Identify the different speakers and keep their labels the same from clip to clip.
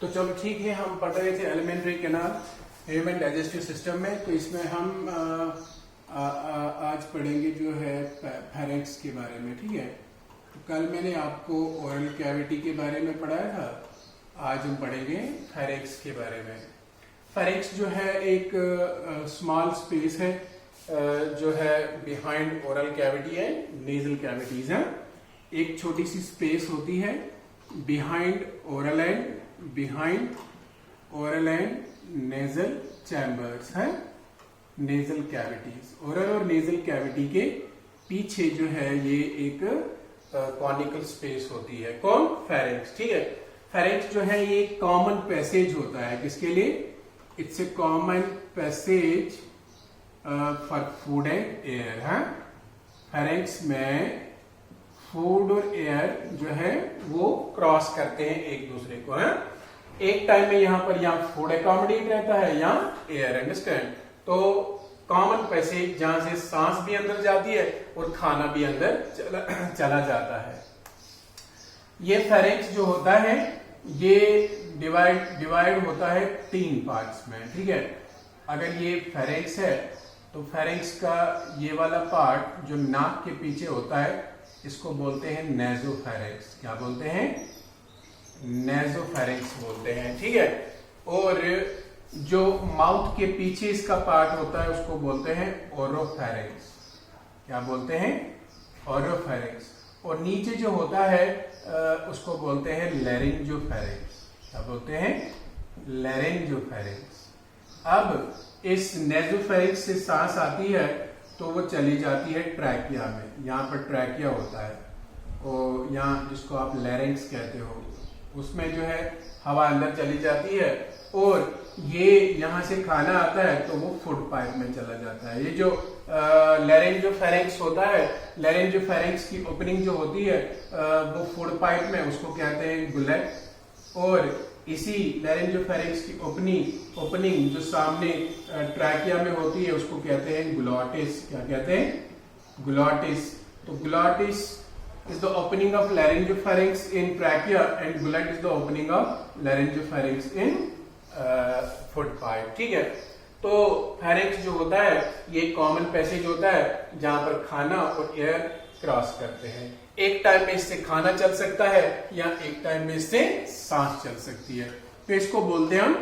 Speaker 1: तो चलो ठीक है, हम पढ़ रहे थे alimentary canal human digestive system में। तो इसमें हम आज पढ़ेंगे जो है फेरेंक्स के बारे में। ठीक है, तो कल मैंने आपको ओरल कैविटी के बारे में पढ़ाया था, आज हम पढ़ेंगे फेरेंक्स के बारे में। फेरेंक्स जो है एक स्मॉल स्पेस है जो है बिहाइंड ओरल कैविटी है, नेजल कैविटीज है। एक छोटी सी स्पेस होती है behind oral and nasal chambers है, नेजल कैविटीज। ओरल और नेजल कैविटी के पीछे जो है ये एक कॉनिकल स्पेस होती है। कौन? फेरेंक्स। ठीक है, फेरेंक्स जो है ये कॉमन पैसेज होता है किसके लिए? It's a common passage for food and air है। फेरेंक्स में फूड और एयर जो है वो क्रॉस करते हैं एक दूसरे को है। एक टाइम में यहाँ पर या फूड एकोमोडेट रहता है या एयर, अंडरस्टैंड। तो कॉमन पैसेज जहां से सांस भी अंदर जाती है और खाना भी अंदर चला जाता है। ये फेरेंक्स जो होता है ये डिवाइड होता है 3 पार्ट्स में। ठीक है, अगर ये फेरेंक्स है तो फेरेंक्स का ये वाला पार्ट जो नाक के पीछे होता है इसको बोलते हैं नेजोफेरेंक्स। क्या बोलते हैं? नेजोफेरेंक्स बोलते हैं। ठीक है, और जो माउथ के पीछे इसका पार्ट होता है उसको बोलते हैं ओरोफेरेंक्स। क्या बोलते हैं? ओरोफेरेंक्स। और नीचे जो होता है उसको बोलते हैं लैरिंजोफेरेंक्स। क्या बोलते हैं? लैरिंजोफेरेंक्स। अब इस नेजोफेरेंक्स से सांस आती है तो वो चली जाती है ट्रैकिया में। यहाँ पर ट्रैकिया होता है और यहाँ जिसको आप लैरिंक्स कहते हो, उसमें जो है हवा अंदर चली जाती है और ये यहाँ से खाना आता है तो वो फूड पाइप में चला जाता है। ये जो लैरिंजोफेरेंक्स होता है, लैरिंजोफेरेंक्स की ओपनिंग जो होती है वो फूड पाइप में, उसको कहते हैं गुलेट। और इसी लैरिंजोफेरेंक्स की ओपनिंग जो सामने ट्रैकिया में होती है उसको कहते हैं ग्लोटिस। क्या कहते हैं? ग्लोटिस। तो glottis is the opening of laryngopharynx in trachea and gullet is the opening of laryngopharynx in food pipe। ठीक है, तो फेरेंक्स जो होता है ये कॉमन पैसेज होता है जहां पर खाना और एयर क्रॉस करते हैं। एक टाइम में इससे खाना चल सकता है या एक टाइम में इससे सांस चल सकती है, तो इसको बोलते हैं हम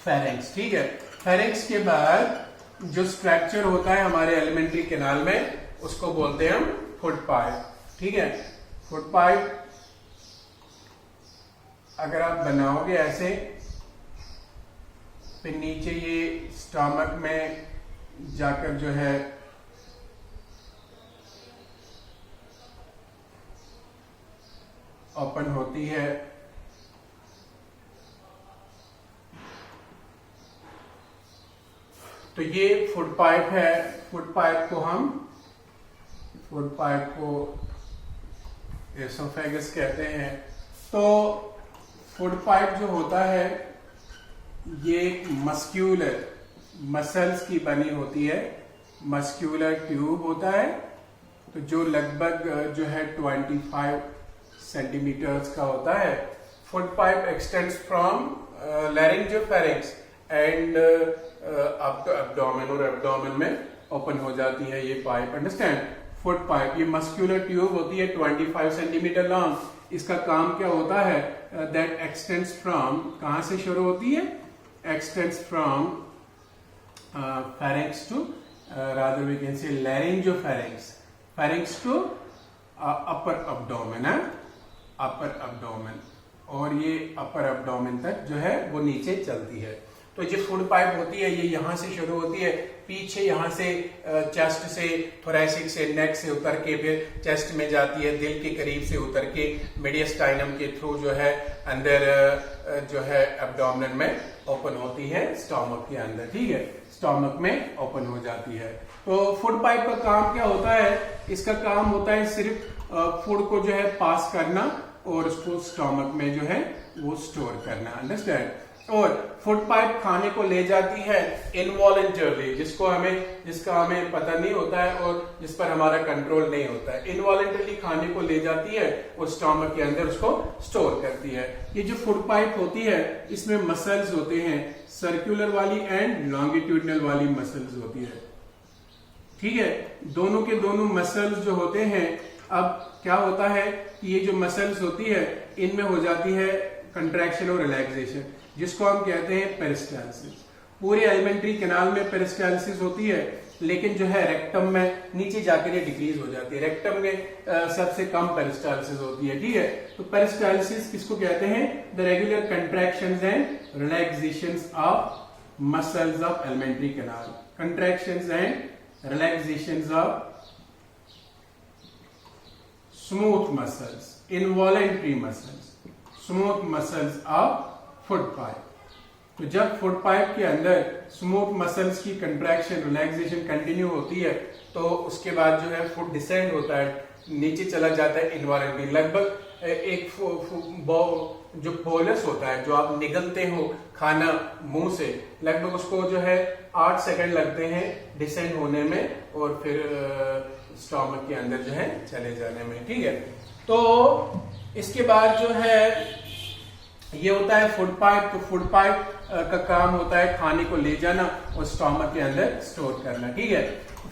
Speaker 1: फेरेंक्स। ठीक है, फेरेंक्स के बाद जो स्ट्रक्चर होता है हमारे एलिमेंट्री कैनाल में उसको बोलते हैं हम फूड पाइप। ठीक है, फूड पाइप अगर आप बनाओगे ऐसे, फिर नीचे ये स्टमक में जाकर जो है ओपन होती है, तो ये फूड पाइप है। फूड पाइप को एसोफेगस कहते हैं। तो फूड पाइप जो होता है ये मस्क्यूलर मसल्स की बनी होती है, मस्क्यूलर ट्यूब होता है, तो जो लगभग जो है 25 सेंटीमीटर्स का होता है। Food pipe extends from laryngopharynx and up to abdomen, और एब्डोमेन में ओपन हो जाती है ये पाइप, अंडरस्टैंड। फूड पाइप ये मस्क्यूलर ट्यूब होती है 25 सेंटीमीटर लॉन्ग। इसका काम क्या होता है? दैट एक्सटेंड्स फ्रॉम, कहां से शुरू होती है? Extends from pharynx to rather we can say laryngopharynx, pharynx to upper abdomen है, अपर एब्डोमेन, और ये अपर एब्डोमेन तक जो है वो नीचे चलती है। तो जो फूड पाइप होती है ये यहाँ से शुरू होती है, पीछे यहाँ से चेस्ट से, थोरैसिक से, नेक से उतर के फिर चेस्ट में जाती है, दिल के करीब से उतर के मीडियस्टाइनम के थ्रू जो है अंदर जो है एब्डोमेन में ओपन होती है, स्टमक के अंदर। ठीक है, स्टमक में ओपन हो जाती है। तो फूड पाइप का काम क्या होता है? इसका काम होता है सिर्फ फूड को जो है पास करना और उसको स्टमक में जो है वो स्टोर करना, अंडरस्टैंड। और फूड पाइप खाने को ले जाती है इनवॉलेंटरली, जिसका हमें पता नहीं होता है और जिस पर हमारा कंट्रोल नहीं होता है। इनवॉलेंटरली खाने को ले जाती है और स्टमक के अंदर उसको स्टोर करती है। ये जो फूड पाइप होती है इसमें मसल्स होते हैं, सर्कुलर वाली एंड लॉन्गिट्यूडनल वाली मसल्स होती है, ठीक है। दोनों के दोनों मसल्स जो होते हैं, अब क्या होता है कि ये जो मसल्स होती है इनमें हो जाती है कंट्रैक्शन और रिलैक्सेशन, जिसको हम कहते हैं पेरिस्टाल्सिस। पूरे एलिमेंट्री कैनाल में पेरिस्टाल्सिस होती है, लेकिन जो है रेक्टम में नीचे जाकर ये डिक्रीज हो जाती है। रेक्टम में सबसे कम पेरिस्टाल्सिस होती है, ठीक है। तो पेरिस्टाल्सिस किसको कहते हैं? The regular contractions and relaxations of muscles of alimentary canal. Contractions and relaxations of smooth muscles, involuntary muscles, smooth muscles of food pipe. तो जब फूड पाइप के अंदर स्मूथ मसल्स की कंट्रैक्शन रिलैक्सेशन कंटिन्यू होती है तो उसके बाद जो है फूड डिसेंड होता है, नीचे चला जाता है इनवॉलेंट्री। लगभग एक जो बोलस होता है, जो आप निगलते हो खाना मुंह से, लगभग उसको जो है 8 सेकंड लगते हैं डिसेंड होने में और फिर स्टमक के अंदर जो है चले जाने में, ठीक है। तो इसके बाद जो है ये होता है फूड पाइप। तो फूड पाइप का काम होता है खाने को ले जाना और स्टमक के अंदर स्टोर करना, ठीक है।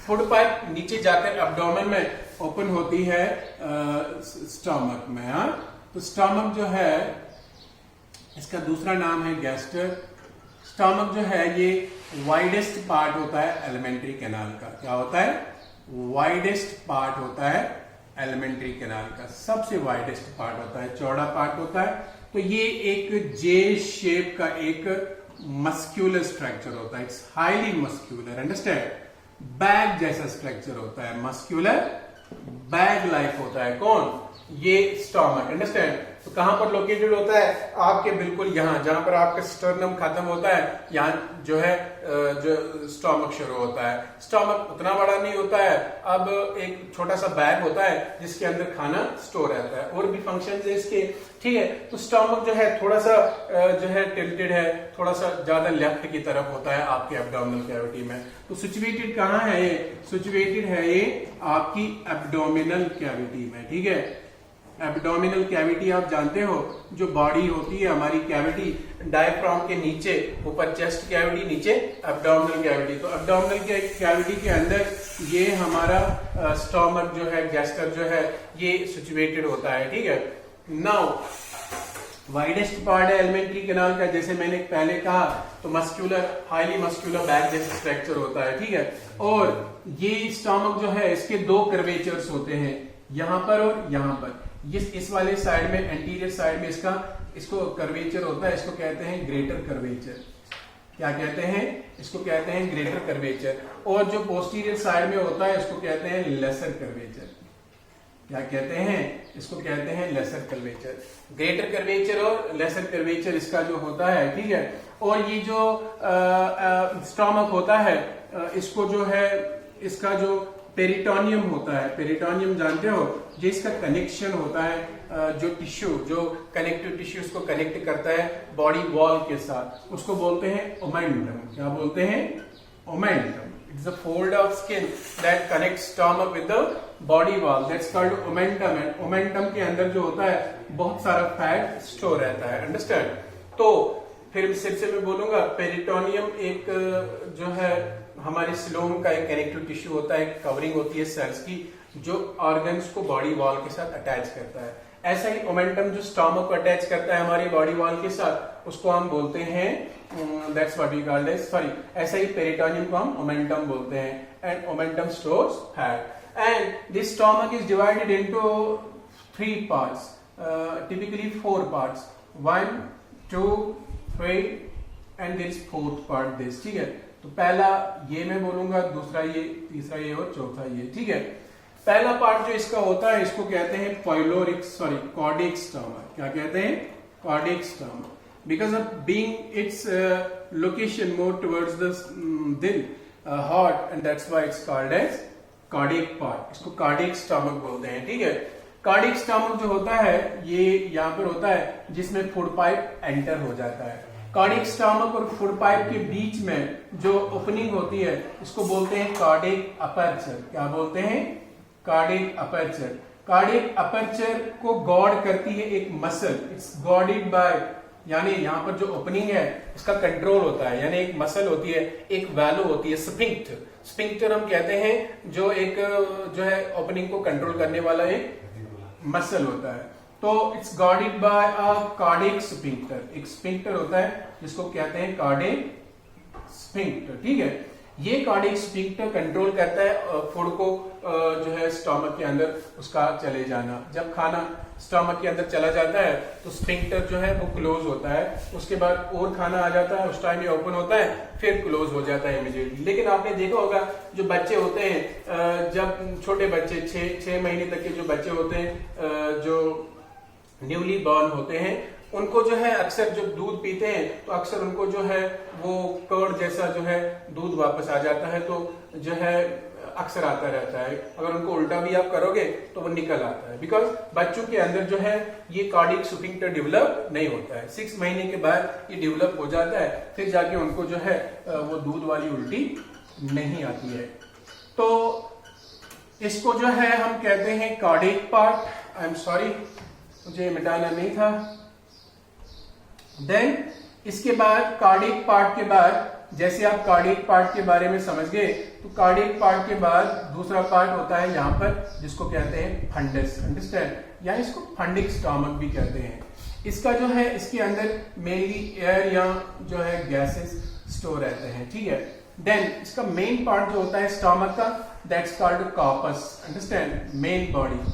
Speaker 1: फूड पाइप नीचे जाकर एब्डोमेन में ओपन होती है स्टमक में, हाँ। तो स्टमक जो है इसका दूसरा नाम है गैस्टर। स्टमक जो है ये वाइडेस्ट पार्ट होता है एलिमेंट्री कैनाल का। क्या होता है? वाइडेस्ट पार्ट होता है एलिमेंट्री कैनाल का, सबसे वाइडेस्ट पार्ट होता है, चौड़ा पार्ट होता है। तो ये एक जे शेप का एक मस्क्यूलर स्ट्रक्चर होता है, it's highly muscular, understand. Bag जैसा स्ट्रक्चर होता है, मस्क्यूलर बैग लाइक होता है। कौन? ये स्टमक, अंडरस्टैंड। तो कहां पर लोकेटेड होता है? आपके बिल्कुल यहां, जहां पर आपका स्टर्नम खत्म होता है, यहां जो है जो स्टमक शुरू होता है। स्टमक उतना बड़ा नहीं होता है, अब एक छोटा सा बैग होता है जिसके अंदर खाना स्टोर रहता है, और भी फंक्शंस है इसके, ठीक है। तो स्टमक जो है थोड़ा सा जो है टिल्टेड है, थोड़ा सा ज्यादा लेफ्ट की तरफ होता है आपके एब्डोमिनल कैविटी में। तो सिचुएटेड कहां है ये? सिचुएटेड है ये आपकी एब्डोमिनल कैविटी में, ठीक है। एब्डोमिनल कैविटी आप जानते हो, जो बॉडी होती है हमारी कैविटी, डायफ्राम के नीचे, ऊपर चेस्ट कैविटी, नीचे एब्डोमिनल कैविटी। तो एब्डोमिनल कैविटी के अंदर ये हमारा स्टमक जो है, गैस्टर जो है, ये सिचुएटेड होता है, ठीक है। नाउ वाइडेस्ट पार्ट है एलिमेंट्री कैनाल का, जैसे मैंने पहले कहा, तो मस्क्यूलर, हाईली मस्क्यूलर बैग जैसा स्ट्रक्चर होता है, ठीक है। और ये स्टमक जो है इसके दो कर्वेचर्स होते हैं, यहां पर और यहां पर। इस वाले साइड में, एंटीरियर साइड में इसको कर्वेचर होता है, इसको कहते हैं ग्रेटर कर्वेचर। क्या कहते हैं? इसको कहते हैं ग्रेटर कर्वेचर। और जो पोस्टीरियर साइड में होता है इसको कहते हैं लेसर कर्वेचर। क्या कहते हैं? इसको कहते हैं लेसर कर्वेचर। ग्रेटर कर्वेचर और लेसर कर्वेचर इसका जो होता है, ठीक है। और ये जो स्टमक होता है, इसको जो है, इसका जो पेरिटोनियम होता है, पेरिटोनियम जानते हो, जिसका कनेक्शन होता है जो टिश्यू, जो कनेक्टिव टिश्यू उसको कनेक्ट करता है बॉडी वॉल के साथ, उसको बोलते हैं ओमेंटम। क्या बोलते हैं? Omentum. It's a fold of skin that connects stomach with the body wall, that's called omentum. And omentum के अंदर जो होता है बहुत सारा फैट स्टोर रहता है, अंडरस्टैंड। तो फिर से मैं बोलूंगा, पेरिटोनियम एक जो है हमारे सिलोम का एक कनेक्टिव टिश्यू होता है, कवरिंग होती है सेल्स की, जो ऑर्गन्स को बॉडी वॉल के साथ अटैच करता है। ऐसा ही ओमेंटम जो स्टमक को अटैच करता है हमारी बॉडी वॉल के साथ, उसको हम बोलते हैं, that's what we called as, sorry, ऐसा ही पेरिटोनियम को हम ओमेंटम बोलते हैं। And omentum stores fat. And this stomach is divided into 3 parts, typically 4 parts, 1, 2, 3 and there is 4th part this, ठीक है। तो पहला ये मैं बोलूंगा, दूसरा ये, तीसरा ये और चौथा ये, ठीक है। पहला पार्ट जो इसका होता है इसको कहते हैं पाइलोरिक, सॉरी, कॉर्डिक स्टमक। क्या कहते हैं? Cardiac stomach. Because of being its location more towards the दिल, heart, and that's why it's called as cardiac part. इसको कॉर्डिक स्टमक बोलते हैं, ठीक है। कॉर्डिक स्टमक जो होता है ये यहाँ पर होता है जिसमें फूड पाइप एंटर हो जाता है। कार्डियक स्टमक और फूड पाइप के बीच में जो ओपनिंग होती है इसको बोलते हैं कार्डियक अपर्चर। क्या बोलते हैं? Cardiac aperture. कार्डियक अपर्चर को गॉर्ड करती है एक मसल, इट्स गॉर्डेड बाय, यानी यहाँ पर जो ओपनिंग है इसका कंट्रोल होता है, यानी एक मसल होती है, एक वैल्यू होती है, स्फिंक्टर। स्फिंक्टर हम कहते हैं जो एक जो है ओपनिंग को कंट्रोल करने वाला एक मसल होता है। तो it's guarded by a cardiac sphincter. एक स्फिंक्टर होता है जिसको कहते हैं कार्डियक स्फिंक्टर। ठीक है, ये कार्डियक स्फिंक्टर कंट्रोल करता है फूड को जो है स्टमक के अंदर उसका चले जाना। जब खाना स्टमक के अंदर चला जाता है तो स्फिंक्टर जो है वो क्लोज होता है, उसके बाद और खाना आ जाता है, उस टाइम ये ओपन होता है, फिर क्लोज हो जाता है इमीडिएटली। लेकिन आपने देखा होगा जो बच्चे होते हैं, जब छोटे बच्चे 6 महीने तक के जो बच्चे होते हैं, जो न्यूली बॉर्न होते हैं, उनको जो है अक्सर जब दूध पीते हैं तो अक्सर उनको जो है वो कर्ड जैसा जो है दूध वापस आ जाता है, तो जो है अक्सर आता रहता है। अगर उनको उल्टा भी आप करोगे तो वो निकल आता है, बिकॉज बच्चों के अंदर जो है ये कार्डियक स्फिंक्टर डेवलप नहीं होता है। 6 महीने के बाद ये डेवलप हो जाता है, फिर जाके उनको जो है वो दूध वाली उल्टी नहीं आती है। तो इसको जो है हम कहते हैं cardiac part. I am sorry, मुझे मिटाना नहीं था। देन इसके बाद कार्डियक पार्ट के बाद, जैसे आप कार्डियक पार्ट के बारे में समझ गए, तो कार्डियक पार्ट के बाद दूसरा पार्ट होता है यहाँ पर जिसको कहते हैं फंडस। अंडरस्टैंड? या इसको फंडिक स्टमक भी कहते हैं। इसका जो है इसके अंदर मेनली एयर या जो है गैसेस स्टोर रहते हैं। ठीक है, देन इसका मेन पार्ट जो होता है स्टमक का, that's called corpus. Understand? Main body.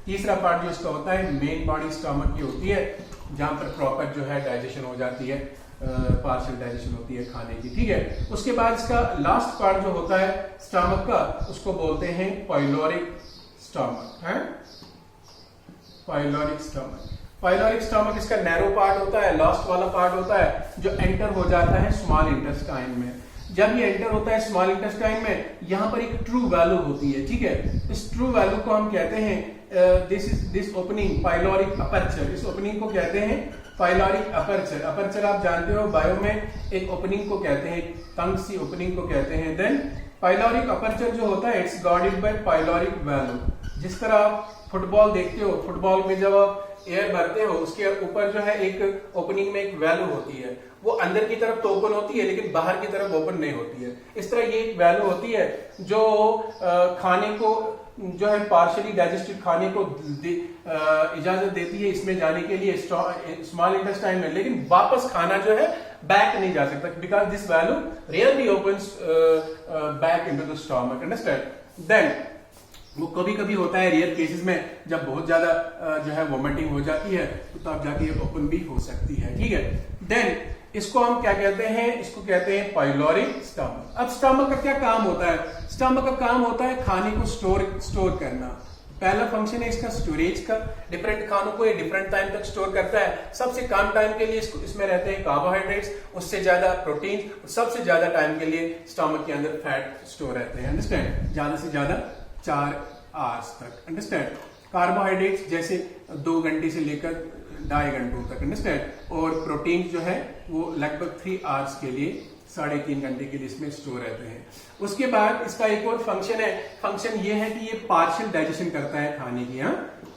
Speaker 1: तीसरा पार्ट जो इसका होता है मेन बॉडी स्टमक की होती है, जहां पर प्रॉपर जो है डाइजेशन हो जाती है, पार्शियल डाइजेशन होती है खाने की। ठीक है, उसके बाद इसका लास्ट पार्ट जो होता है स्टमक का, उसको बोलते हैं पाइलोरिक स्टमक। है पाइलोरिक स्टमक। पाइलोरिक स्टमक इसका नैरो पार्ट होता है, लास्ट वाला पार्ट होता है जो एंटर हो जाता है स्मॉल इंटेस्टाइन में। जब ये एंटर होता है स्मॉल इंटेस्टाइन में, यहाँ पर एक ट्रू वैल्यू होती है। ठीक है, इस ट्रू वैल्यू को हम कहते हैं दिस ओपनिंग पाइलोरिक अपर्चर। इस ओपनिंग को कहते हैं पाइलोरिक अपर्चर। अपर्चर आप जानते हो बायो में एक ओपनिंग को कहते हैं, तंग सी ओपनिंग को कहते हैं। देन पाइलोरिक अपर्चर जो होता है it's guarded by pyloric value. जिस तरह आप फुटबॉल देखते हो, फुटबॉल में जब आप एयर भरते हो उसके ऊपर जो है एक ओपनिंग में एक वैल्यू होती है, वो अंदर की तरफ तो ओपन होती है लेकिन बाहर की तरफ ओपन नहीं होती है। इस तरह ये एक वैल्यू होती है जो खाने को जो है पार्शियली डाइजेस्टेड खाने को इजाजत देती है इसमें जाने के लिए स्मॉल इंटेस्टाइन में, लेकिन वापस खाना जो है बैक नहीं जा सकता, because this valve rarely opens back into the stomach. Understand? Then वो कभी कभी होता है रेयर केसेस में, जब बहुत ज्यादा जो है वोमिटिंग हो जाती है तो तब जाके ओपन भी हो सकती है। ठीक है, देन इसको हम क्या कहते हैं? इसको कहते हैं पाइलोरिक स्टमक। अब स्टमक का क्या काम होता है? स्टमक का काम होता है खाने को स्टोर करना। पहला फंक्शन है इसका स्टोरेज का, डिफरेंट खानों को ये डिफरेंट टाइम तक स्टोर करता है। सबसे कम टाइम के लिए इसमें रहते हैं कार्बोहाइड्रेट्स, उससे ज्यादा प्रोटीन, सबसे ज्यादा टाइम के लिए स्टमक के अंदर फैट स्टोर रहते हैं। अंडरस्टैंड? ज्यादा से ज्यादा 4 आवर्स तक। अंडरस्टैंड? कार्बोहाइड्रेट्स जैसे 2 घंटे से लेकर 2.5 घंटों तक। अंडरस्टैंड? और प्रोटीन जो है वो लगभग 3 आवर्स के लिए, 3.5 घंटे के लिए इसमें स्टोर रहते हैं। उसके बाद इसका एक और फंक्शन है, फंक्शन ये है कि ये पार्शियल डाइजेशन करता है खाने की।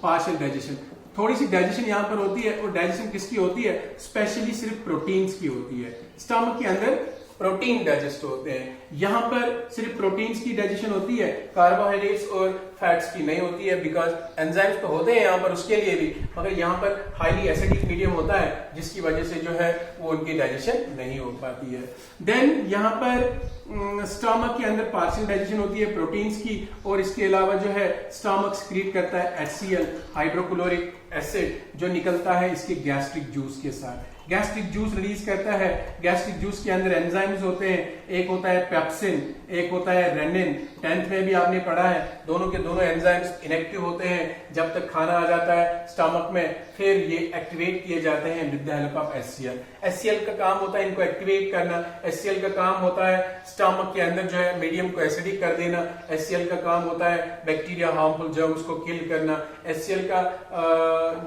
Speaker 1: पार्शियल डाइजेशन, थोड़ी सी डाइजेशन यहाँ पर होती है, और डाइजेशन किसकी होती है? स्पेशली सिर्फ प्रोटीन्स की होती है। स्टमक के अंदर प्रोटीन डाइजेस्ट होते हैं, यहाँ पर सिर्फ प्रोटीन्स की डाइजेशन होती है, कार्बोहाइड्रेट्स और फैट्स की नहीं होती है, बिकॉज एंजाइम्स तो होते हैं यहाँ पर उसके लिए भी, मगर यहाँ पर हाईली एसिडिक मीडियम होता है जिसकी वजह से जो है वो उनकी डाइजेशन नहीं हो पाती है। देन यहाँ पर स्टमक के अंदर पार्शियल डाइजेशन होती है प्रोटीन्स की, और इसके अलावा जो है स्टमक सक्रीट करता है HCl, हाइड्रोक्लोरिक एसिड, जो निकलता है इसके गैस्ट्रिक जूस के साथ। गैस्ट्रिक जूस रिलीज करता है। गैस्ट्रिक जूस के अंदर एंजाइम्स होते हैं, एक होता है पेप्सिन, एक होता है रेनिन। 10th में भी आपने पढ़ा है, दोनों के दोनों एंजाइम्स इनएक्टिव होते हैं जब तक खाना आ जाता है स्टमक में, फिर ये एक्टिवेट किए जाते हैं with the help of HCl। HCl का काम होता है इनको एक्टिवेट करना। HCl का काम होता है स्टमक के अंदर जो है मीडियम को एसिडिक कर देना। HCl का काम होता है बैक्टीरिया, हार्मफुल जर्म्स को किल करना। HCl का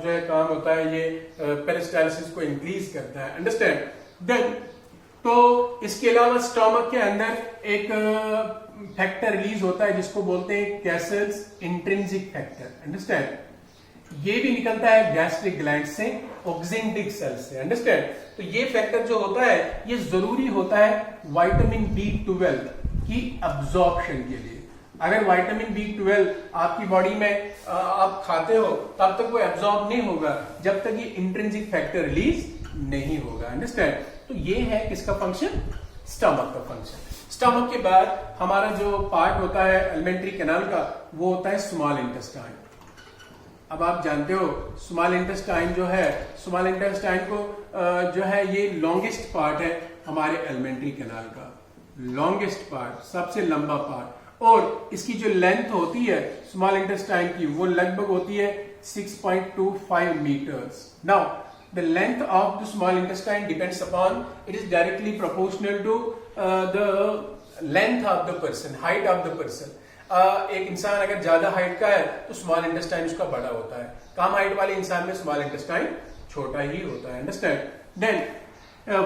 Speaker 1: जो है काम होता है ये पेरिस्टाल्सिस को इंक्रीज करता है। अंडरस्टैंड? देन तो इसके अलावा स्टोमक के अंदर एक फैक्टर रिलीज होता है जिसको बोलते हैं कैसल्स इंट्रिंसिक फैक्टर, अंडरस्टैंड। ये भी निकलता है गैस्ट्रिक ग्लैंड से, ऑक्जेंटिक सेल से, अंडरस्टैंड। तो ये फैक्टर जो होता है ये जरूरी होता है विटामिन B12 की अब्जॉर्प्शन के लिए। अगर विटामिन B12 आपकी बॉडी में आप खाते हो तब तक वो एब्जॉर्ब नहीं होगा जब तक ये इंट्रिंसिक फैक्टर रिलीज नहीं होगा, अंडरस्टैंड। तो ये है किसका फंक्शन, स्टमक का फंक्शन। स्टमक के बाद हमारा जो पार्ट होता है एलिमेंट्री कैनाल का वो होता है स्मॉल इंटेस्टाइन। अब आप जानते हो स्मॉल इंटेस्टाइन जो है, स्मॉल इंटेस्टाइन को जो है ये लॉन्गेस्ट पार्ट है हमारे एलिमेंट्री कैनाल का, लॉन्गेस्ट पार्ट, सबसे लंबा पार्ट। और इसकी जो लेंथ होती है स्मॉल इंटेस्टाइन की वो लगभग होती है 6.25 metres. Now the length of the small intestine depends upon, it is directly proportional to the length of the person, height of the person. एक इंसान अगर ज्यादा हाइट का है तो स्मॉल इंटेस्टाइन उसका बड़ा होता है, कम हाइट वाले इंसान में स्मॉल इंटेस्टाइन छोटा ही होता है, अंडरस्टैंड। देन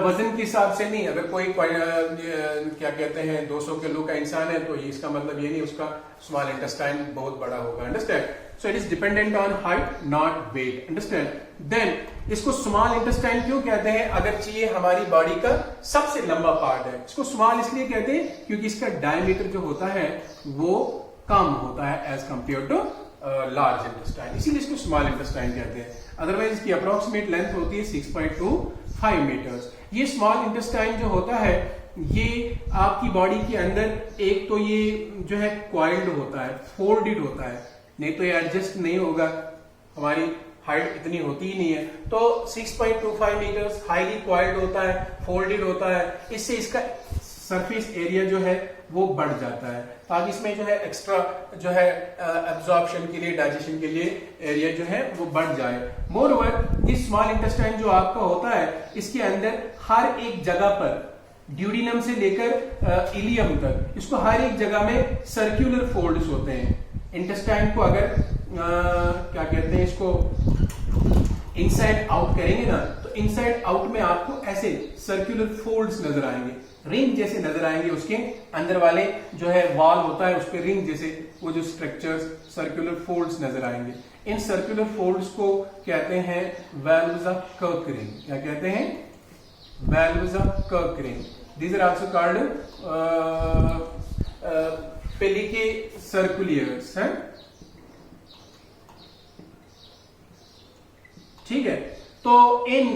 Speaker 1: वजन के हिसाब से नहीं, अगर कोई क्या कहते हैं 200 किलो का इंसान है तो इसका मतलब ये नहीं उसका स्मॉल इंटेस्टाइन बहुत बड़ा होगा, understand. So it is dependent on height not weight, understand. Then इसको स्मॉल इंटेस्टाइन क्यों कहते हैं, अगर चाहिए हमारी बॉडी का सबसे लंबा पार्ट है। इसको स्मॉल इसलिए कहते हैं क्योंकि इसका डायमीटर जो होता है वो कम होता है as compare to large intestine, इसीलिए इसको स्मॉल इंटेस्टाइन कहते हैं। अदरवाइज इसकी अप्रोक्सीमेट लेंथ होती है 6.25 मीटर्स। ये स्मॉल इंटेस्टाइन जो होता है ये आपकी बॉडी के अंदर एक तो ये जो है क्वाइल्ड होता है, फोल्डेड होता है, नहीं तो ये एडजस्ट नहीं होगा, हमारी हाइट इतनी होती ही नहीं है। तो 6.25 मीटर्स हाईली क्वाइल्ड होता है, फोल्डेड होता है, इससे इसका सरफेस एरिया जो है वो बढ़ जाता है ताकि इसमें जो है एक्स्ट्रा जो है एब्जॉर्प्शन के लिए, डाइजेशन के लिए एरिया जो है वो बढ़ जाए। मोर ओवर ये स्मॉल इंटेस्टाइन जो आपका होता है इसके अंदर हर एक जगह पर ड्यूडिनम से लेकर इलियम तक इसको हर एक जगह में सर्कुलर फोल्ड्स होते हैं। इंटेस्टाइन को अगर क्या कहते हैं इसको इनसाइड आउट करेंगे ना तो इनसाइड आउट में आपको ऐसे सर्कुलर फोल्ड्स नजर आएंगे, रिंग जैसे नजर आएंगे, उसके अंदर वाले जो है वॉल होता है उस पर रिंग जैसे वो जो स्ट्रक्चर्स सर्कुलर फोल्ड्स नजर आएंगे। इन सर्कुलर फोल्ड्स को कहते हैं वेल्व्स ऑफ कर्क रिंग। क्या कहते हैं, valves of Kerckring. These are also called plicae circulares है, ठीक है। तो इन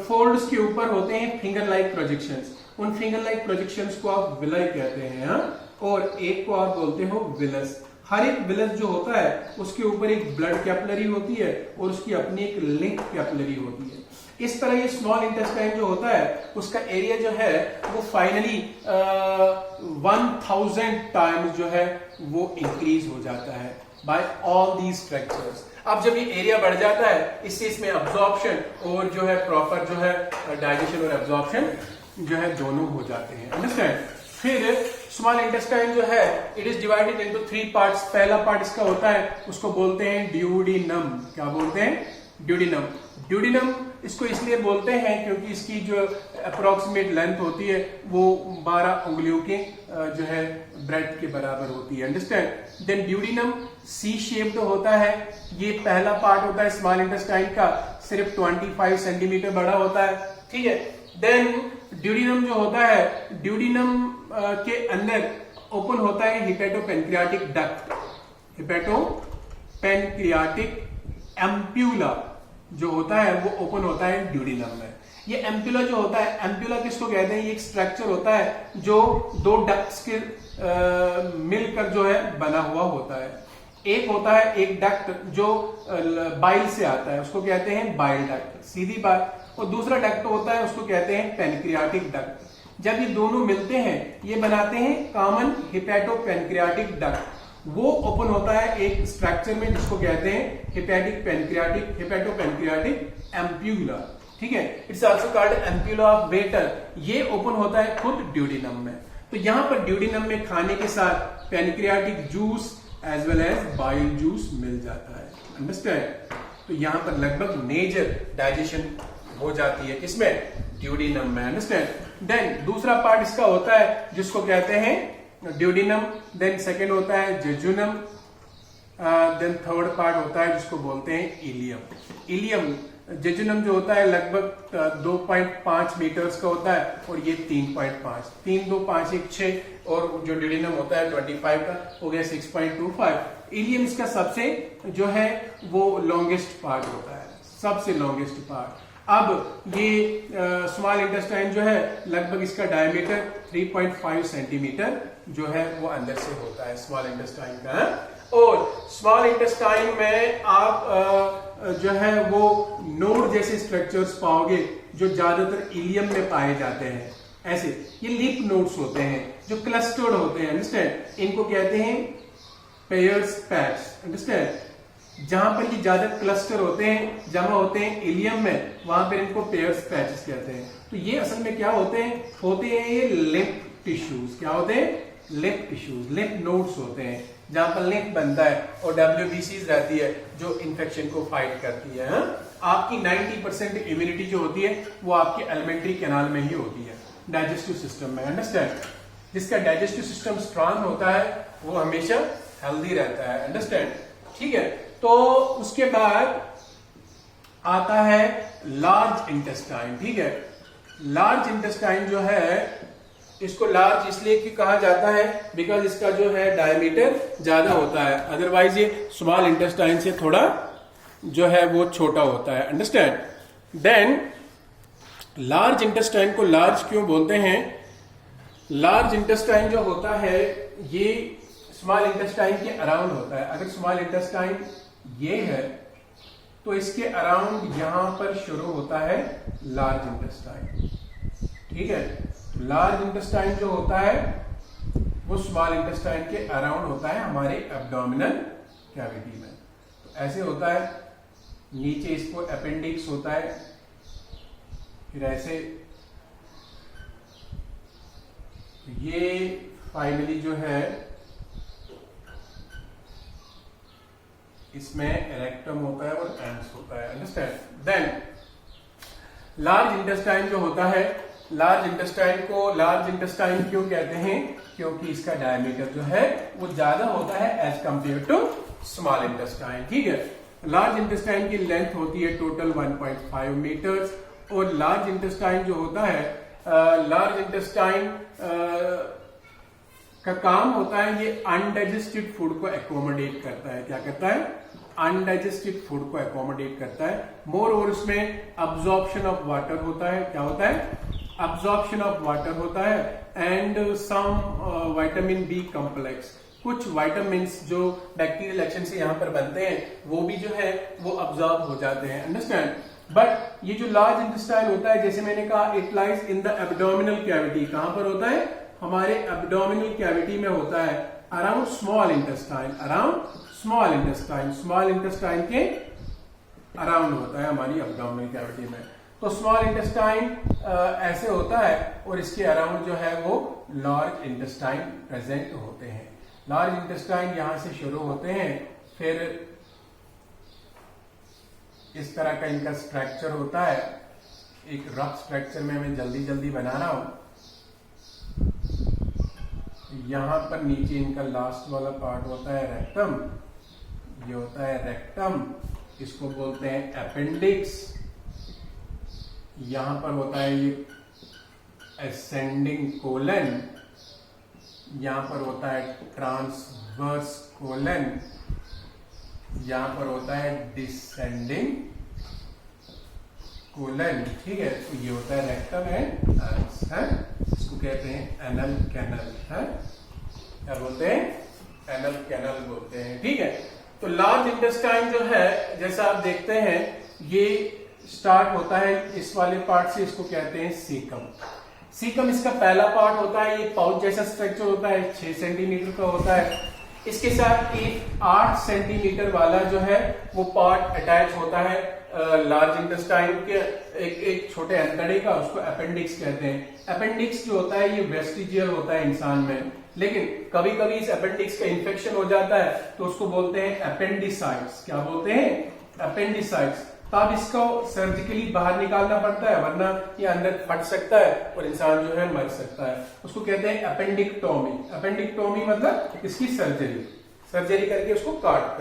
Speaker 1: फोल्ड्स के ऊपर होते हैं फिंगर लाइक प्रोजेक्शंस, उन फिंगर लाइक प्रोजेक्शंस को आप विलाई कहते हैं, हाँ? और एक को आप बोलते हो विलस। हर एक विलस जो होता है उसके ऊपर एक ब्लड कैपिलरी होती है और उसकी अपनी एक लिंक कैपिलरी होती है। इस तरह ये स्मॉल इंटेस्टाइन जो होता है उसका एरिया जो है वो फाइनली 1000 टाइम्स जो है वो इंक्रीज हो जाता है बाय ऑल दीज स्ट्रक्चर्स। अब जब ये एरिया बढ़ जाता है इससे इसमें अब्जॉर्प्शन और जो है प्रॉपर जो है डाइजेशन और अब्जॉर्प्शन जो है दोनों हो जाते हैं, अंडरस्टैंड। फिर स्मॉल इंटेस्टाइन जो है it is divided into 3 parts. पहला पार्ट इसका होता है उसको बोलते हैं ड्यूडिनम। क्या बोलते हैं, ड्यूडिनम। ड्यूडिनम इसको इसलिए बोलते हैं क्योंकि इसकी जो अप्रोक्सीमेट लेंथ होती है वो 12 उंगलियों के जो है ब्रेड के बराबर होती है, understand. Then duodenum C shaped होता है। ये पहला पार्ट होता है स्मॉल इंटेस्टाइन का, सिर्फ 25 सेंटीमीटर बड़ा होता है, ठीक है। देन ड्यूडिनम जो होता है, ड्यूडिनम के अंदर ओपन होता है हिपेटोपेनक्रियाटिक डक्ट, हिपेटोपेनक्रियाटिक एम्प्यूला जो होता है वो ओपन होता है ड्यूडिनम में। ये एम्प्यूला जो होता है, एम्प्यूला किसको कहते हैं, ये एक स्ट्रक्चर होता है जो 2 डक्ट्स के मिलकर जो है बना हुआ होता है। एक होता है एक डक्ट जो बाइल से आता है उसको कहते हैं बाइल डक्ट, सीधी बात। और दूसरा डक्ट होता है उसको कहते हैं पेनक्रियाटिक डक्ट। जब ये दोनों मिलते हैं ये बनाते हैं कॉमन हिपेटोपेनक्रियाटिक डक्ट। वो ओपन होता है एक स्ट्रक्चर में जिसको कहते हैं हिपेटोपेनक्रियाटिक एम्प्यूला, ठीक है। It's also called ampulla of waiter. ये ओपन होता है खुद ड्यूडिनम में। तो यहां पर ड्यूडिनम में खाने के साथ pancreatic juice as well as bile juice मिल जाता है, अंडरस्टैंड। तो यहां पर लगभग मेजर डाइजेशन हो जाती है, किसमें, ड्यूडिनम में, अंडरस्टैंड। देन दूसरा पार्ट इसका होता है जिसको कहते हैं ड्यूडिनम, देन सेकेंड होता है जेजुनम, देन थर्ड पार्ट होता है जिसको बोलते हैं इलियम। इलियम जेजुनम जो होता है लगभग 2.5 मीटर्स का होता है और ये 3.5, 3 2 5 1 6, और जो ड्यूडिनम होता है 25 का हो गया 6.25। इलियम इसका सबसे जो है वो लॉन्गेस्ट पार्ट होता है, सबसे लॉन्गेस्ट पार्ट। अब ये स्मॉल इंटेस्टाइन जो है लगभग इसका डायमीटर 3.5 सेंटीमीटर जो है वो अंदर से होता है स्मॉल इंटेस्टाइन का। और स्मॉल इंटेस्टाइन में आप जो है वो नोड जैसे स्ट्रक्चर्स पाओगे जो ज्यादातर इलियम में पाए जाते हैं। ऐसे ये लिप नोड्स होते हैं जो क्लस्टर्ड होते हैं, अंडरस्टैंड। इनको कहते हैं पेयर्स पैच, अंडरस्टैंड। जहां पर ये ज्यादा क्लस्टर होते हैं, जमा होते हैं इलियम में, वहां पर इनको पेयर्स पैचेस कहते हैं। तो ये असल में क्या होते हैं ये लिप टिश्यूज। क्या होते हैं? लिप टिश्यूज, लिप नोड्स होते हैं जहां पर लिप बनता है और WBCs रहती है जो इन्फेक्शन को फाइट करती है। आपकी 90% इम्यूनिटी जो होती है वो आपके एलिमेंट्री कैनाल में ही होती है, डाइजेस्टिव सिस्टम में, अंडरस्टैंड। जिसका डाइजेस्टिव सिस्टम स्ट्रांग होता है वो हमेशा हेल्दी रहता है, अंडरस्टैंड, ठीक है। तो उसके बाद आता है लार्ज इंटेस्टाइन, ठीक है। लार्ज इंटेस्टाइन जो है इसको लार्ज इसलिए कि कहा जाता है बिकॉज इसका जो है डायमीटर ज्यादा होता है, अदरवाइज ये स्मॉल इंटेस्टाइन से थोड़ा जो है वो छोटा होता है, अंडरस्टैंड। देन लार्ज इंटेस्टाइन को लार्ज क्यों बोलते हैं? लार्ज इंटेस्टाइन जो होता है ये स्मॉल इंटेस्टाइन के अराउंड होता है। अगर स्मॉल इंटेस्टाइन ये है तो इसके अराउंड यहां पर शुरू होता है लार्ज इंटेस्टाइन, ठीक है। लार्ज इंटेस्टाइन जो होता है वो स्मॉल इंटेस्टाइन के अराउंड होता है हमारे एब्डोमिनल कैविटी में। तो ऐसे होता है, नीचे इसको अपेंडिक्स होता है, फिर ऐसे ये फाइनली जो है इसमें रेक्टम होता है और एंस होता है, अंडरस्टैंड। देन लार्ज इंटेस्टाइन जो होता है, लार्ज इंटेस्टाइन को लार्ज इंटेस्टाइन क्यों कहते हैं? क्योंकि इसका डायमीटर जो है वो ज्यादा होता है as compare to small intestine, ठीक है। लार्ज इंटेस्टाइन की लेंथ होती है टोटल 1.5 मीटर्स। और लार्ज इंटेस्टाइन जो होता है, लार्ज इंटेस्टाइन का काम होता है ये अनडाइजेस्टेड फूड को एकोमोडेट करता है। क्या करता है? अनडाइजेस्टेड फूड को एकोमोडेट करता है। मोर और उसमें अब्जॉर्प्शन ऑफ वाटर होता है। क्या होता है? अब्जॉर्प्शन ऑफ वाटर होता है and some vitamin B complex. कुछ विटामिन्स जो बैक्टीरियल एक्शन से यहाँ पर बनते हैं वो भी जो है वो अब्जॉर्ब हो जाते हैं, अंडरस्टैंड। बट ये जो लार्ज इंटेस्टाइन होता है, जैसे मैंने कहा, it lies in the abdominal cavity. कहां पर होता है? हमारे एब्डोमिनल कैविटी में होता है, around small intestine, around small intestine, small intestine के अराउंड होता है हमारी एब्डोमिनल कैविटी में। तो स्मॉल इंटेस्टाइन ऐसे होता है और इसके अराउंड जो है वो लार्ज इंटेस्टाइन प्रेजेंट होते हैं। लार्ज इंटेस्टाइन यहां से शुरू होते हैं, फिर इस तरह का इनका स्ट्रक्चर होता है। एक रफ स्ट्रक्चर में मैं जल्दी जल्दी बना रहा हूं। यहां पर नीचे इनका लास्ट वाला पार्ट होता है रेक्टम, ये होता है रेक्टम, इसको बोलते हैं अपेंडिक्स। यहां पर होता है ये असेंडिंग कोलन, यहां पर होता है ट्रांसवर्स कोलन, यहां पर होता है डिसेंडिंग कोलन, ठीक है। तो ये होता है रेक्टम है, इसको कहते हैं एनल कैनल है। क्या बोलते हैं? एनल कैनल बोलते हैं, ठीक है। तो लार्ज इंटेस्टाइन जो है, जैसा आप देखते हैं, ये स्टार्ट होता है इस वाले पार्ट से, इसको कहते हैं सीकम। सीकम इसका पहला पार्ट होता है, ये पाउच जैसा स्ट्रक्चर होता है, 6 सेंटीमीटर का होता है। इसके साथ एक 8 सेंटीमीटर वाला जो है वो पार्ट अटैच होता है लार्ज इंटेस्टाइन के एक छोटे अंतड़े का, उसको अपेंडिक्स कहते हैं। अपेंडिक्स जो होता है ये वेस्टिजियल होता है इंसान में, लेकिन कभी कभी इस अपेंडिक्स का इन्फेक्शन हो जाता है तो उसको बोलते हैं अपेंडिसाइट्स। क्या बोलते हैं? अपेंडिसाइट्स। तो अब इसको सर्जिकली बाहर निकालना पड़ता है, वरना ये अंदर फट सकता है और इंसान जो है मर सकता है। उसको कहते हैं अपेंडिक्टोमी। अपेंडिक्टोमी मतलब इसकी सर्जरी, सर्जरी करके उसको काट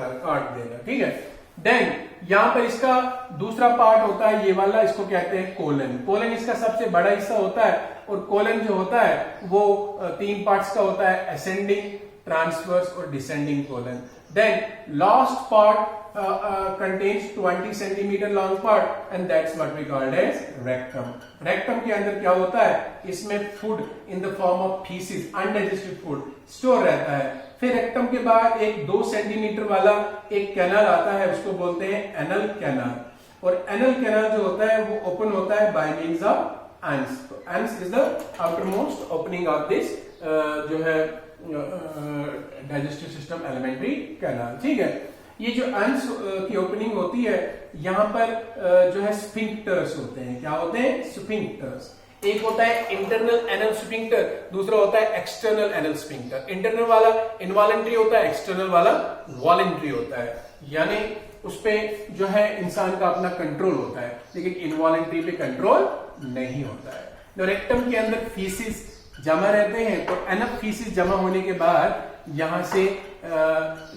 Speaker 1: देना, ठीक है। देन यहां पर इसका दूसरा पार्ट होता है ये वाला, इसको कहते हैं कोलन। कोलन इसका सबसे बड़ा हिस्सा होता है और कोलन जो होता है वो 3 पार्ट्स का होता है, असेंडिंग, ट्रांसवर्स और descending colon. Then last part contains 20 centimeter long part and that's what we called as rectum. rectum के अंदर क्या होता है, इसमें food in the form of feces, undigested food store रहता है। फिर रेक्टम के बाद एक 2 सेंटीमीटर वाला एक कैनाल आता है, उसको बोलते हैं एनल कैनाल। और एनल कैनाल जो होता है वो ओपन होता है बाय मींस ऑफ एंस। तो anus is the outermost opening of this जो है डाइजेस्टिव सिस्टम एलिमेंट्री कैनाल, ठीक है। ये जो एंस की ओपनिंग होती है यहाँ पर जो है स्फिंक्टर्स होते हैं। क्या होते हैं? स्फिंक्टर्स। एक होता है इंटरनल एनल स्फिंक्टर, दूसरा होता है एक्सटर्नल एनल स्फिंक्टर। इंटरनल वाला इनवॉलेंट्री होता है, एक्सटर्नल वाला वॉलेंट्री होता है, यानी उस पे जो है इंसान का अपना कंट्रोल होता है, लेकिन इनवॉलेंट्री पे कंट्रोल नहीं होता है। तो रेक्टम के अंदर फीसिस जमा रहते हैं, तो एनफ फीसिस जमा होने के बाद यहां से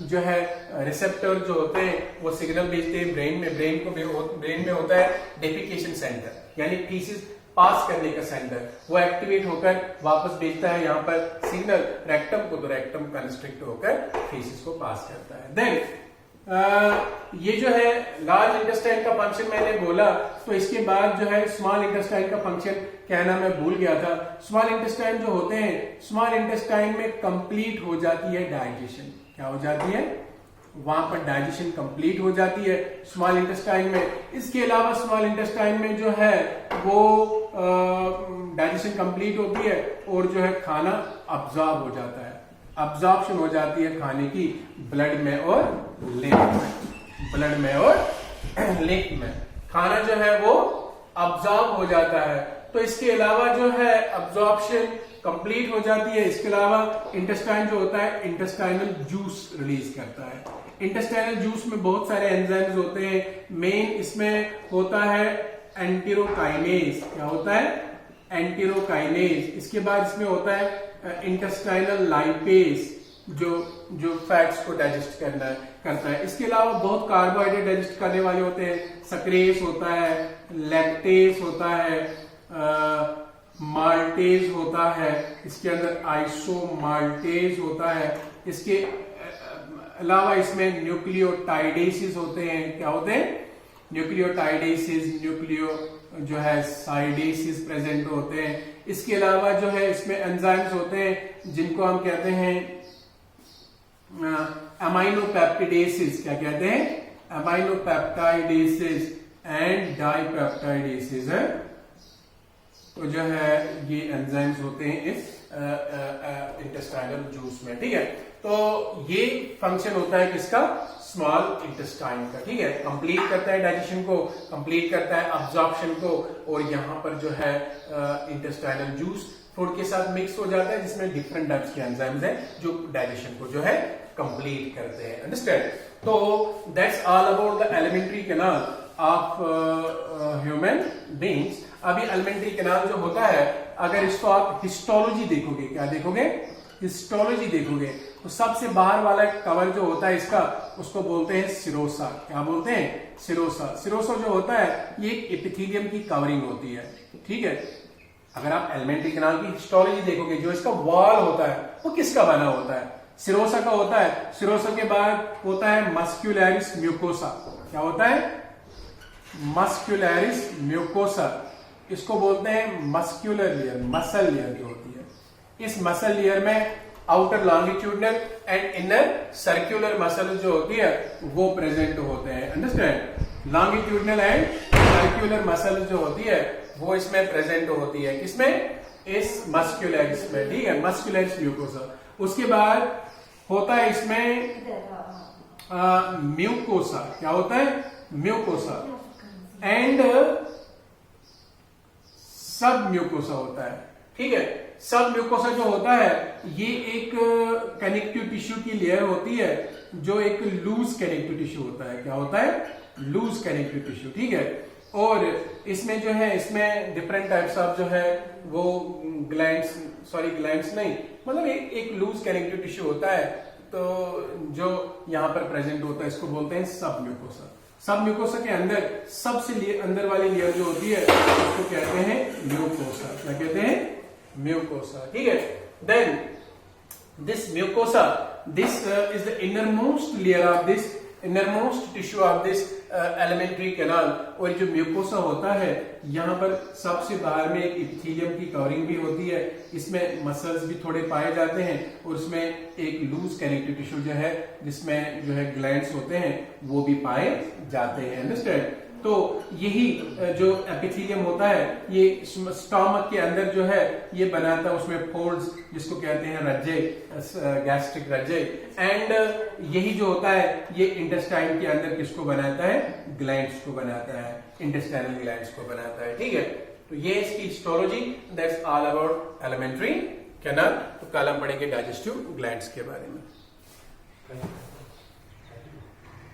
Speaker 1: जो है रिसेप्टर जो होते हैं वो सिग्नल भेजते हैं ब्रेन में। ब्रेन में होता है डेफिकेशन सेंटर, यानी फीसिस पास करने का सेंटर, वो एक्टिवेट होकर वापस भेजता है यहाँ पर सिग्नल रेक्टम को, तो रेक्टम कंस्ट्रिक्ट होकर फीसिस को पास करता है। देन ये जो है लार्ज इंटेस्टाइन का फंक्शन मैंने बोला, तो इसके बाद जो है स्मॉल इंटेस्टाइन का फंक्शन कहना मैं भूल गया था। स्मॉल इंटेस्टाइन जो होते हैं, स्मॉल इंटेस्टाइन में कंप्लीट हो जाती है डाइजेशन। क्या हो जाती है? वहां पर डाइजेशन कंप्लीट हो जाती है स्मॉल इंटेस्टाइन में। इसके अलावा स्मॉल इंटेस्टाइन में जो है वो डाइजेशन कंप्लीट होती है और जो है खाना अब्जॉर्ब हो जाता है, अब्जॉर्प्शन हो जाती है खाने की ब्लड में और लिम्फ में। ब्लड में और लिम्फ में खाना जो है वो अब्जॉर्ब हो जाता है। तो इसके अलावा जो है अब्जॉर्प्शन कंप्लीट हो जाती है। इसके अलावा इंटेस्टाइन जो होता है इंटेस्टाइनल जूस रिलीज करता है। इंटेस्टाइनल जूस में बहुत सारे एंजाइम्स होते हैं। मेन इसमें होता है एंटेरोकाइनेज। क्या होता है? एंटेरोकाइनेज। इसके बाद इसमें होता है इंटेस्टाइनल लाइपेज जो फैट्स को डाइजेस्ट करता है। इसके अलावा बहुत कार्बोहाइड्रेट डाइजेस्ट करने वाले होते हैं। सक्रेस होता है, लैक्टेज होता है, माल्टेज होता है, इसके अंदर आइसोमाल्टेज होता है। इसके अलावा इसमें न्यूक्लियोटाइडेसिस होते हैं। क्या होते हैं? न्यूक्लियोटाइडेसिस, न्यूक्लियो जो है साइडेसिस प्रेजेंट होते हैं। इसके अलावा जो है इसमें एंजाइम्स होते हैं जिनको हम कहते हैं अमाइनोपेप्टिडेसिस। क्या कहते हैं? अमाइनोपेप्टाइडेसिस एंड डाइपेप्टाइडेसिस है। तो जो है ये एंजाइम्स होते हैं इस इंटेस्टाइनल जूस में, ठीक है। तो ये फंक्शन होता है किसका? स्मॉल इंटेस्टाइन का, ठीक है। कंप्लीट करता है डाइजेशन को, कंप्लीट करता है अब्जॉर्प्शन को, और यहाँ पर जो है इंटेस्टाइनल जूस फूड के साथ मिक्स हो जाता है, जिसमें डिफरेंट टाइप्स के एंजाइम्स हैं जो डाइजेशन को जो है कंप्लीट करते हैं। अंडरस्टैंड? तो that's all about the alimentary canal of human beings. अभी एलिमेंट्री कैनाल जो होता है, अगर इसको आप हिस्टोलॉजी देखोगे, क्या देखोगे? हिस्टोलॉजी देखोगे, तो सबसे बाहर वाला कवर जो होता है इसका, उसको बोलते हैं सिरोसा। क्या बोलते हैं? सिरोसा। सिरोसा जो होता है ये एपिथेलियम की कवरिंग होती है, ठीक है। अगर आप एलिमेंट्री कैनाल की हिस्टोलॉजी देखोगे, जो इसका वॉल होता है वो किसका बना होता है? सिरोसा का होता है। सिरोसा के बाद होता है मस्क्यूलरिस म्यूकोसा। क्या होता है? Muscularis mucosa. इसको बोलते हैं मस्क्यूलर लेयर, मसल लेयर जो होती है। इस मसल लेयर में outer longitudinal and inner circular muscle जो होती है वो प्रेजेंट होते हैं। Understand? Longitudinal and circular muscle जो होती है वो इसमें प्रेजेंट होती है। किसमें? इस मस्क्यूलरिस में, ठीक है। Muscularis mucosa. उसके बाद होता है इसमें म्यूकोसा। क्या होता है? म्यूकोसा एंड सब म्यूकोसा होता है, ठीक है। सब म्यूकोसा जो होता है ये एक कनेक्टिव टिश्यू की लेयर होती है, जो एक लूज कनेक्टिव टिश्यू होता है। क्या होता है? लूज कनेक्टिव टिश्यू, ठीक है। और इसमें जो है, इसमें डिफरेंट टाइप्स ऑफ जो है वो ग्लैंड्स नहीं, मतलब एक लूज कनेक्टिव टिश्यू होता है, तो जो यहाँ पर प्रेजेंट होता है इसको बोलते हैं सब म्यूकोसा। सब म्यूकोसा के अंदर सबसे अंदर वाली लेयर जो होती है उसको कहते हैं म्यूकोसा। क्या कहते हैं? म्यूकोसा, ठीक है। Then this mucosa, this is the innermost layer of this innermost tissue of this alimentary canal. और जो म्यूकोसा होता है यहाँ पर सबसे बाहर में एक इपिथेलियम की कवरिंग भी होती है, इसमें मसल्स भी थोड़े पाए जाते हैं, और उसमें एक लूज कनेक्टिव टिश्यू जो है जिसमें जो है ग्लैंड्स होते हैं वो भी पाए जाते हैं। अंडरस्टैंड? तो यही जो एपिथेलियम होता है ये स्टोमक के अंदर जो है ये बनाता है, उसमें फोल्ड्स जिसको कहते हैं रज्जे, गैस्ट्रिक रज्जे। एंड यही जो होता है ये इंटेस्टाइन के अंदर किसको बनाता है? ग्लैंड्स को बनाता है, इंटेस्टाइनल ग्लैंड्स को बनाता है, ठीक है। तो ये इसकी histology, that's all about alimentary canal. तो कल हम पढ़ेंगे डाइजेस्टिव ग्लैंड्स के बारे में।